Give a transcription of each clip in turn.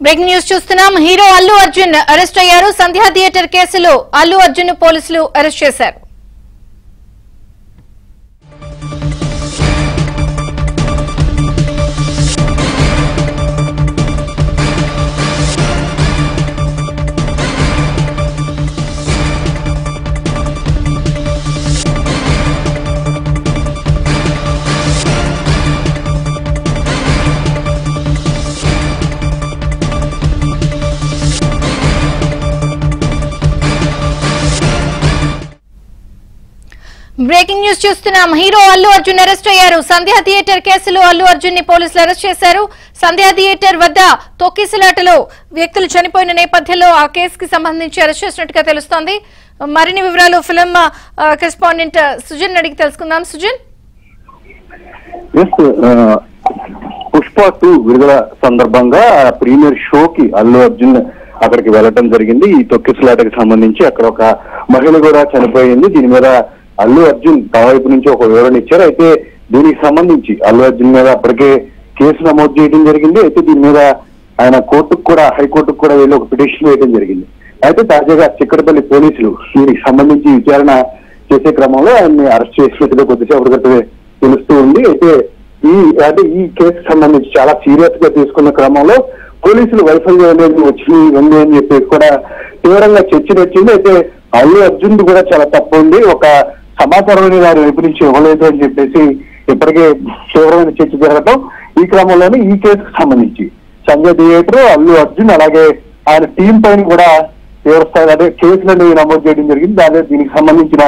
Breaking news చూస్తున్నాం. Hero Allu Arjun arrest అయ్యారు. సంధ్యా theatre కేసులో అల్లు అర్జున్ పోలీసులు అరెస్ట్ చేశారు. బ్రేకింగ్ న్యూస్ చూస్తున్నాం. హీరో అల్లు అర్జున్ అరెస్ట్ అయ్యారు. సంధ్యా థియేటర్ కేసులో అల్లు అర్జున్ ని పోలీసులు అరెస్ట్ చేశారు. సంధ్యా థియేటర్ వద్ద తొక్కిసలాటలో వ్యక్తులు చనిపోయిన నేపథ్యంలో ఆ కేసుకి సంబంధించి అరెస్ట్ చేసినట్టుగా తెలుస్తోంది. మరిన్ని వివరాలు ఫిల్మ్ కరెస్పాండెంట్ సుజన్ అడిగి తెలుసుకుందాం. సుజన్, పుష్ప 2 విడుదల సందర్భంగా ప్రీమియర్ షోకి అల్లు అర్జున్ అక్కడికి వెళ్లడం జరిగింది. ఈ తొక్కిసలాటకి సంబంధించి అక్కడ ఒక మహిళ కూడా చనిపోయింది. దీని మీద అల్లు అర్జున్ తన వైపు నుంచి ఒక వివరణ ఇచ్చారు. అయితే దీనికి సంబంధించి అల్లు అర్జున్ మీద అప్పటికే కేసు నమోదు చేయడం జరిగింది. అయితే దీని మీద ఆయన కోర్టుకు కూడా హైకోర్టుకు కూడా వెళ్ళి ఒక పిటిషన్ వేయడం జరిగింది. అయితే తాజాగా చిక్కడపల్లి పోలీసులు దీనికి సంబంధించి విచారణ చేసే క్రమంలో ఆయన్ని అరెస్ట్ చేసినట్టుగా కొద్దిసేపటి క్రితమే తెలుస్తూ ఉంది. అయితే ఈ కేసుకు సంబంధించి చాలా సీరియస్ గా తీసుకున్న క్రమంలో పోలీసులు వైఫల్యం అనేది ఉంది అని చెప్పేసి కూడా తీవ్రంగా చర్చ వచ్చింది. అయితే అల్లు అర్జున్ కూడా చాలా తప్పు ఉంది, ఒక సమాచారం వారి వైపు నుంచి ఇవ్వలేదు అని చెప్పేసి ఇప్పటికే తీవ్రమైన చర్చ జరగడం. ఈ క్రమంలోనే ఈ కేసుకు సంబంధించి సంధ్యా థియేటర్, అల్లు అర్జున్ అలాగే ఆయన టీం పైన కూడా తీవ్రస్థాయి అదే కేసులను నమోదు చేయడం జరిగింది. దీనికి సంబంధించిన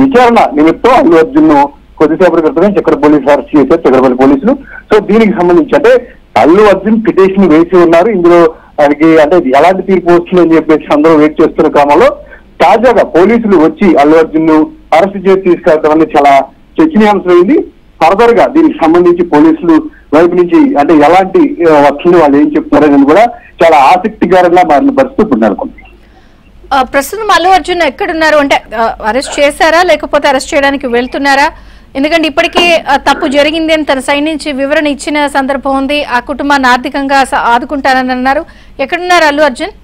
విచారణ నిమిత్తం అల్లు అర్జున్ ను కొద్దిసేపటి క్రితమే చక్కెర పోలీసులు అరెస్ట్ చేశారు, చక్కెరపల్లి పోలీసులు. సో దీనికి సంబంధించి అంటే అల్లు అర్జున్ పిటిషన్ వేసి ఉన్నారు. ఇందులో ఆయనకి అంటే ఎలాంటి తీర్పు వస్తుంది అని చెప్పేసి అందరూ వెయిట్ చేస్తున్న క్రమంలో తాజాగా పోలీసులు వచ్చి అల్లు అర్జున్ ను అరెస్ట్ చేసి తీసుకెళ్లడం అనేది చాలా చర్చనీయాంశమైంది. ఫర్దర్ గా దీనికి సంబంధించి పోలీసులు వైపు నుంచి అంటే ఎలాంటి వస్తుంది, వాళ్ళు ఏం చెప్తారనేది కూడా చాలా ఆసక్తికరంగా మారిన పరిస్థితి ఇప్పుడు నెలకొంది. ప్రస్తుతం అల్లు అర్జున్ ఎక్కడున్నారు అంటే అరెస్ట్ చేశారా లేకపోతే అరెస్ట్ చేయడానికి వెళ్తున్నారా? ఎందుకంటే ఇప్పటికే తప్పు జరిగింది అని తన సైడ్ నుంచి వివరణ ఇచ్చిన సందర్భం ఉంది. ఆ కుటుంబాన్ని ఆర్థికంగా ఆదుకుంటారని అన్నారు. ఎక్కడున్నారు అల్లు అర్జున్?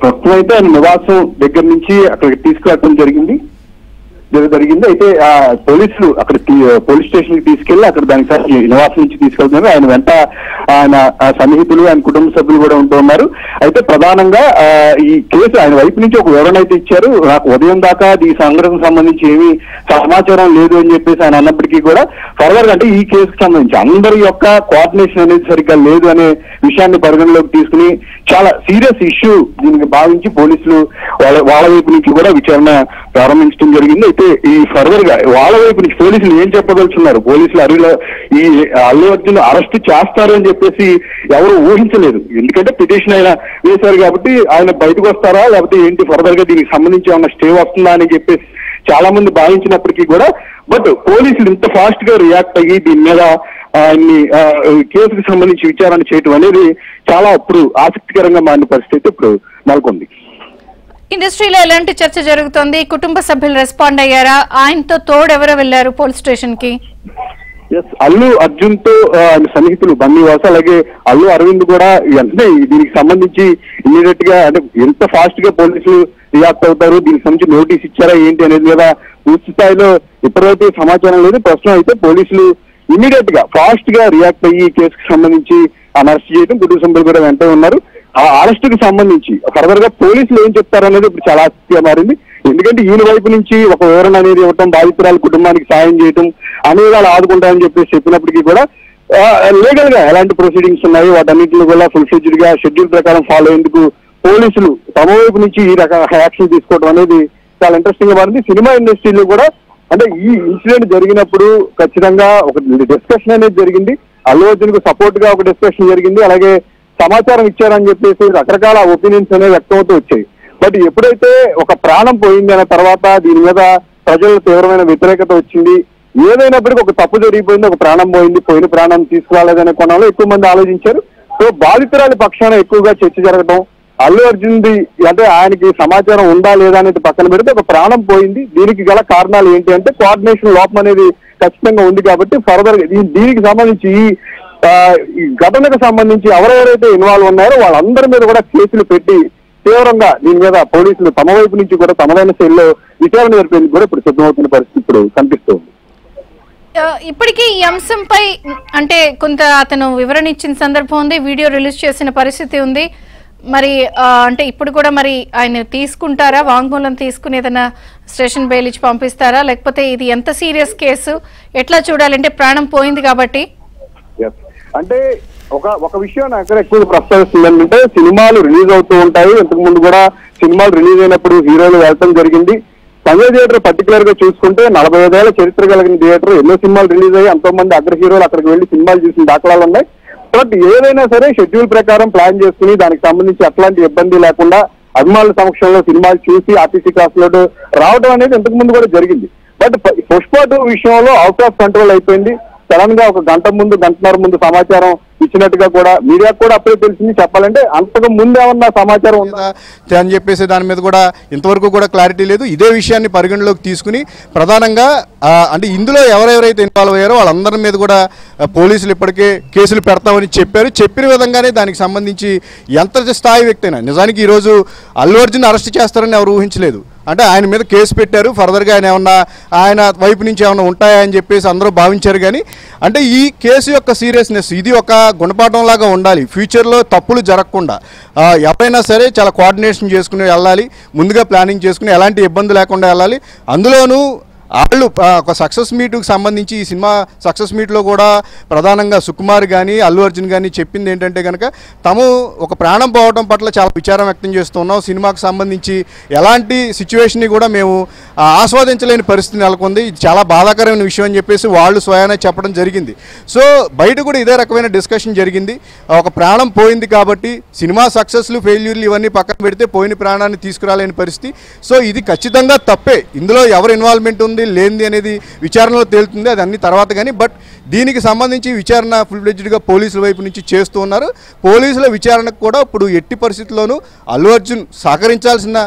ప్రస్తుతం అయితే ఆయన నివాసం దగ్గర నుంచి అక్కడికి తీసుకురావడం జరిగింది. అయితే ఆ పోలీసులు అక్కడ పోలీస్ స్టేషన్ కి తీసుకెళ్లి అక్కడ దానికి నివాసం నుంచి తీసుకెళ్తున్నారు. ఆయన వెంట ఆయన సన్నిహితులు, ఆయన కుటుంబ సభ్యులు కూడా ఉంటూ ఉన్నారు. అయితే ప్రధానంగా ఈ కేసు ఆయన వైపు నుంచి ఒక వివరణ అయితే ఇచ్చారు. నాకు ఉదయం దాకా ఈ సంఘటనకు సంబంధించి ఏమీ సమాచారం లేదు అని చెప్పేసి ఆయన అన్నప్పటికీ కూడా ఫర్దర్ అంటే ఈ కేసుకు సంబంధించి అందరి యొక్క కోఆర్డినేషన్ అనేది సరిగ్గా లేదు అనే విషయాన్ని పరిగణలోకి తీసుకుని చాలా సీరియస్ ఇష్యూ దీనికి భావించి పోలీసులు వాళ్ళ వైపు నుంచి కూడా విచారణ ప్రారంభించడం జరిగింది. అయితే ఈ ఫర్దర్ గా వాళ్ళ వైపు నుంచి పోలీసులు ఏం చెప్పదలుచున్నారు, పోలీసులు ఈ అల్లు అర్జున్ అరెస్ట్ చేస్తారు అని చెప్పేసి ఎవరు ఊహించలేదు. ఎందుకంటే పిటిషన్ ఆయన వేశారు కాబట్టి ఆయన బయటకు వస్తారా లేకపోతే ఏంటి ఫర్దర్ గా దీనికి సంబంధించి ఏమన్నా స్టే వస్తుందా అని చెప్పేసి చాలా మంది భావించినప్పటికీ కూడా బట్ పోలీసులు ఇంత ఫాస్ట్ గా రియాక్ట్ అయ్యి దీని మీద ఆయన్ని కేసుకు సంబంధించి విచారణ చేయటం అనేది చాలా ఇప్పుడు ఆసక్తికరంగా మారిన పరిస్థితి ఇప్పుడు నెలకొంది. ఇండస్ట్రీలో ఎలాంటి చర్చ జరుగుతోంది? కుటుంబ సభ్యులు రెస్పాండ్ అయ్యారా? ఆయనతో తోడెవరు వెళ్లారు పోలీస్ స్టేషన్ కి? అల్లు అర్జున్ తో ఆయన సన్నిహితులు బన్నీవాస అలాగే అల్లు అరవింద్ కూడా వెంటనే దీనికి సంబంధించి ఇమీడియట్ గా అంటే ఎంత ఫాస్ట్ గా పోలీసులు రియాక్ట్ అవుతారు, దీనికి సంబంధించి నోటీస్ ఇచ్చారా ఏంటి అనేది మీద పూర్తి స్థాయిలో ఇప్పటివరకు సమాచారం లేదు. ప్రస్తుతం అయితే పోలీసులు ఇమీడియట్ గా ఫాస్ట్ గా రియాక్ట్ అయ్యి కేసుకు సంబంధించి అరెస్ట్ చేయడం, కుటుంబ సభ్యులు కూడా వెంట ఉన్నారు. ఆ అరెస్ట్ కి సంబంధించి ఫర్దర్ గా పోలీసులు ఏం చెప్తారనేది ఇప్పుడు చాలా ఆసక్తిగా మారింది. ఎందుకంటే ఈయన వైపు నుంచి ఒక వివరణ అనేది ఇవ్వటం, బాధితురాల కుటుంబానికి సాయం చేయటం, అనే వాళ్ళు ఆదుకుంటారని చెప్పేసి చెప్పినప్పటికీ కూడా లీగల్ గా ఎలాంటి ప్రొసీడింగ్స్ ఉన్నాయి వాటన్నింటిని కూడా ఫుల్ ఫ్లెడ్జ్డ్ గా షెడ్యూల్ ప్రకారం ఫాలో అయ్యేందుకు పోలీసులు తమ వైపు నుంచి ఈ రకాల యాక్షన్ తీసుకోవడం అనేది చాలా ఇంట్రెస్టింగ్ గా మారింది. సినిమా ఇండస్ట్రీలో కూడా అంటే ఈ ఇన్సిడెంట్ జరిగినప్పుడు ఖచ్చితంగా ఒక డిస్కషన్ అనేది జరిగింది. అల్లు అర్జున్ కు సపోర్ట్ గా ఒక డిస్కషన్ జరిగింది. అలాగే సమాచారం ఇచ్చారని చెప్పేసి రకరకాల ఒపీనియన్స్ అనేవి వ్యక్తమవుతూ వచ్చాయి. బట్ ఎప్పుడైతే ఒక ప్రాణం పోయింది అన్న తర్వాత దీని మీద ప్రజల్లో తీవ్రమైన వ్యతిరేకత వచ్చింది. ఏదైనప్పటికీ ఒక తప్పు జరిగిపోయింది, ఒక ప్రాణం పోయింది, పోయిన ప్రాణం తీసుకురాలేదనే కోణంలో ఎక్కువ మంది ఆలోచించారు. సో బాధితురాలి పక్షాన ఎక్కువగా చర్చ జరగడం, అల్లు అర్జున్ ది అంటే ఆయనకి సమాచారం ఉందా లేదా అనేది పక్కన పెడితే ఒక ప్రాణం పోయింది, దీనికి గల కారణాలు ఏంటి అంటే కోఆర్డినేషన్ లోపం అనేది ఖచ్చితంగా ఉంది. కాబట్టి ఫర్దర్ దీనికి సంబంధించి ఈ ఘటనకు సంబంధించి ఎవరెవరైతే ఇన్వాల్వ్ ఉన్నారో వాళ్ళందరి మీద కూడా కేసులు పెట్టి తీవ్రంగా దీని మీద పోలీసులు తమ వైపు నుంచి కూడా తమదైన శైలిలో విచారణ జరిపేందుకు కూడా ఇప్పుడు సిద్ధమవుతున్న పరిస్థితి ఇప్పుడు కనిపిస్తుంది. ఇప్పటికీ ఈ అంశంపై అంటే కొంత అతను వివరణ ఇచ్చిన సందర్భం ఉంది, వీడియో రిలీజ్ చేసిన పరిస్థితి ఉంది. మరి అంటే ఇప్పుడు కూడా మరి ఆయన తీసుకుంటారా, వాంగ్మూలం తీసుకుని ఏదైనా స్టేషన్ బెయిల్ ఇచ్చి పంపిస్తారా, లేకపోతే ఇది ఎంత సీరియస్ కేసు ఎట్లా చూడాలంటే ప్రాణం పోయింది కాబట్టి? అంటే ఒక విషయం నాకు ఎక్కువ ప్రస్తావిస్తుంది ఏంటంటే సినిమాలు రిలీజ్ అవుతూ ఉంటాయి. ఇంతకు ముందు కూడా సినిమాలు రిలీజ్ అయినప్పుడు హీరోలు వెళ్ళడం జరిగింది. సంజయ్ థియేటర్ పర్టికులర్ గా చూసుకుంటే 45 ఏళ్ల చరిత్ర కలిగిన థియేటర్, ఎన్నో సినిమాలు రిలీజ్ అయ్యి ఎంతో మంది అగ్ర హీరోలు అక్కడికి వెళ్లి సినిమాలు చూసిన దాఖలాలు ఉన్నాయి. బట్ ఏదైనా సరే షెడ్యూల్ ప్రకారం ప్లాన్ చేసుకుని దానికి సంబంధించి అట్లాంటి ఇబ్బంది లేకుండా అభిమానుల సమక్షంలో సినిమాలు చూసి ఆర్టీసీ క్లాస్ లో రావడం అనేది ఇంతకు ముందు కూడా జరిగింది. బట్ పుష్ప 2 విషయంలో అవుట్ ఆఫ్ కంట్రోల్ అయిపోయింది. సడన్ గా ఒక గంటన్నర ముందు సమాచారం ఇచ్చినట్టుగా కూడా మీడియాకు కూడా అప్పుడే తెలిసింది. చెప్పాలంటే అంతకు ముందు ఏమన్నా సమాచారం ఉందా అని చెప్పేసి దాని మీద కూడా ఇంతవరకు కూడా క్లారిటీ లేదు. ఇదే విషయాన్ని పరిగణలోకి తీసుకుని ప్రధానంగా అంటే ఇందులో ఎవరెవరైతే ఇన్వాల్వ్ అయ్యారో వాళ్ళందరి మీద కూడా పోలీసులు ఇప్పటికే కేసులు పెడతామని చెప్పారు. చెప్పిన విధంగానే దానికి సంబంధించి ఎంత స్థాయి వ్యక్తి అయినా, నిజానికి ఈరోజు అల్లు అర్జున్ అరెస్ట్ చేస్తారని ఎవరు ఊహించలేదు. అంటే ఆయన మీద కేసు పెట్టారు, ఫర్దర్గా ఆయన వైపు నుంచి ఏమన్నా ఉంటాయా అని చెప్పేసి అందరూ భావించారు. కానీ అంటే ఈ కేసు యొక్క సీరియస్నెస్ ఇది ఒక గుణపాఠం లాగా ఉండాలి. ఫ్యూచర్లో తప్పులు జరగకుండా ఎవరైనా సరే చాలా కోఆర్డినేషన్ చేసుకుని వెళ్ళాలి, ముందుగా ప్లానింగ్ చేసుకుని ఎలాంటి ఇబ్బంది లేకుండా వెళ్ళాలి. అందులోనూ వాళ్ళు ఒక సక్సెస్ మీట్కి సంబంధించి ఈ సినిమా సక్సెస్ మీట్లో కూడా ప్రధానంగా సుకుమార్ కానీ అల్లు అర్జున్ కానీ చెప్పింది ఏంటంటే కనుక తాము ఒక ప్రాణం పోవడం పట్ల చాలా విచారం వ్యక్తం చేస్తున్నాం. సినిమాకు సంబంధించి ఎలాంటి సిచ్యువేషన్ని కూడా మేము ఆస్వాదించలేని పరిస్థితి నెలకొంది, ఇది చాలా బాధాకరమైన విషయం అని చెప్పేసి వాళ్ళు స్వయానా చెప్పడం జరిగింది. సో బయట కూడా ఇదే రకమైన డిస్కషన్ జరిగింది. ఒక ప్రాణం పోయింది కాబట్టి సినిమా సక్సెస్లు ఫెయిల్యూర్లు ఇవన్నీ పక్కన పెడితే పోయిన ప్రాణాన్ని తీసుకురాలేని పరిస్థితి. సో ఇది ఖచ్చితంగా తప్పే. ఇందులో ఎవరు ఇన్వాల్వ్మెంట్ ఉంది లేనిది అనేది విచారణలో తేలుతుంది, అది అన్ని తర్వాత. కానీ బట్ దీనికి సంబంధించి విచారణ ఫుల్ ఫ్లెడ్జ్డ్గా పోలీసుల వైపు నుంచి చేస్తూ ఉన్నారు. పోలీసుల విచారణకు కూడా ఇప్పుడు ఎట్టి పరిస్థితుల్లోనూ అల్లు అర్జున్ సహకరించాల్సిన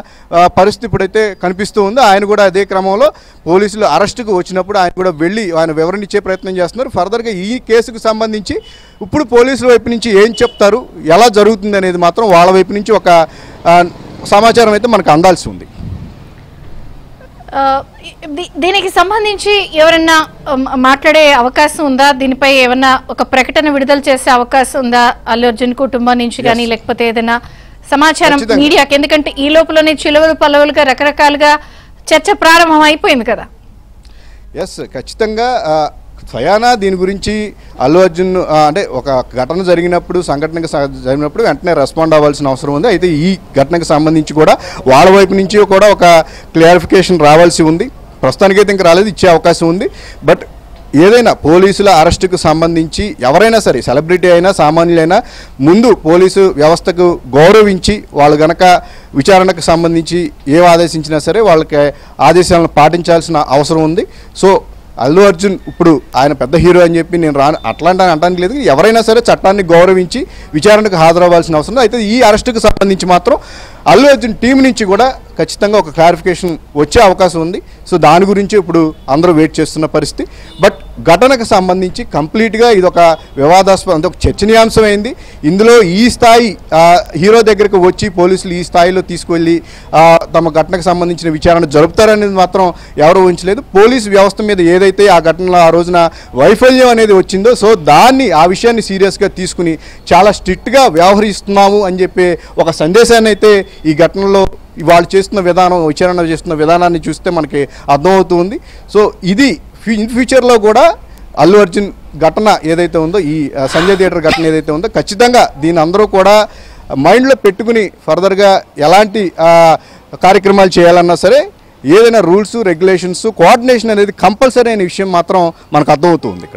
పరిస్థితి ఇప్పుడైతే కనిపిస్తూ ఉంది. ఆయన కూడా అదే క్రమంలో పోలీసులు అరెస్టుకు వచ్చినప్పుడు ఆయన కూడా వెళ్ళి ఆయన వివరణ ఇచ్చే ప్రయత్నం చేస్తున్నారు. ఫర్దర్గా ఈ కేసుకు సంబంధించి ఇప్పుడు పోలీసుల వైపు నుంచి ఏం చెప్తారు, ఎలా జరుగుతుంది అనేది మాత్రం వాళ్ళ వైపు నుంచి ఒక సమాచారం అయితే మనకు అందాల్సి ఉంది. దీనికి సంబంధించి ఎవరన్నా మాట్లాడే అవకాశం ఉందా? దీనిపై ఏమన్నా ఒక ప్రకటన విడుదల చేసే అవకాశం ఉందా అల్లు అర్జున్ కుటుంబం నుంచి కానీ, లేకపోతే ఏదైనా సమాచారం మీడియాకి? ఎందుకంటే ఈ లోపలనే చిలువలు పల్లవులుగా రకరకాలుగా చర్చ ప్రారంభం అయిపోయింది కదా. ఎస్, ఖచ్చితంగా స్వయానా దీని గురించి అల్లు అర్జున్ అంటే ఒక ఘటన జరిగినప్పుడు, సంఘటనకు జరిగినప్పుడు వెంటనే రెస్పాండ్ అవ్వాల్సిన అవసరం ఉంది. అయితే ఈ ఘటనకు సంబంధించి కూడా వాళ్ళ వైపు నుంచి కూడా ఒక క్లారిఫికేషన్ రావాల్సి ఉంది. ప్రస్తుతానికైతే ఇంకా రాలేదు, ఇచ్చే అవకాశం ఉంది. బట్ ఏదైనా పోలీసుల అరెస్టుకు సంబంధించి ఎవరైనా సరే, సెలబ్రిటీ అయినా సామాన్యులైనా, ముందు పోలీసు వ్యవస్థకు గౌరవించి వాళ్ళు గనక విచారణకు సంబంధించి ఏం ఆదేశించినా సరే వాళ్ళకి ఆదేశాలను పాటించాల్సిన అవసరం ఉంది. సో అల్లు అర్జున్ ఇప్పుడు ఆయన పెద్ద హీరో అని చెప్పి నేను అట్లాంటి అనడానికి లేదు. ఎవరైనా సరే చట్టాన్ని గౌరవించి విచారణకు హాజరవ్వాల్సిన అవసరం ఉంది. అయితే ఈ అరెస్టుకు సంబంధించి మాత్రం అల్లు అర్జున్ టీం నుంచి కూడా ఖచ్చితంగా ఒక క్లారిఫికేషన్ వచ్చే అవకాశం ఉంది. సో దాని గురించి ఇప్పుడు అందరూ వెయిట్ చేస్తున్న పరిస్థితి. బట్ ఘటనకు సంబంధించి కంప్లీట్గా ఇది ఒక వివాదాస్పదం, ఒక చర్చనీయాంశమైంది. ఇందులో ఈ స్థాయి హీరో దగ్గరకు వచ్చి పోలీసులు ఈ స్థాయిలో తీసుకువెళ్ళి తమ ఘటనకు సంబంధించిన విచారణ జరుపుతారనేది మాత్రం ఎవరు ఊహించలేదు. పోలీసు వ్యవస్థ మీద ఏదైతే ఆ ఘటనలో ఆ రోజున వైఫల్యం అనేది వచ్చిందో, సో దాన్ని ఆ విషయాన్ని సీరియస్గా తీసుకుని చాలా స్ట్రిక్ట్గా వ్యవహరిస్తున్నాము అని చెప్పే ఒక సందేశాన్ని అయితే ఈ ఘటనలో వాళ్ళు చేస్తున్న విధానం, విచారణ చేస్తున్న విధానాన్ని చూస్తే మనకి అర్థమవుతుంది. సో ఇది ఇన్ ఫ్యూచర్లో కూడా అల్లు అర్జున్ ఘటన ఏదైతే ఉందో, ఈ సంజయ్ థియేటర్ ఘటన ఏదైతే ఉందో, ఖచ్చితంగా దీని అందరూ కూడా మైండ్లో పెట్టుకుని ఫర్దర్గా ఎలాంటి కార్యక్రమాలు చేయాలన్నా సరే ఏదైనా రూల్స్ రెగ్యులేషన్స్ కోఆర్డినేషన్ అనేది కంపల్సరీ అనే విషయం మాత్రం మనకు అర్థమవుతుంది ఇక్కడ.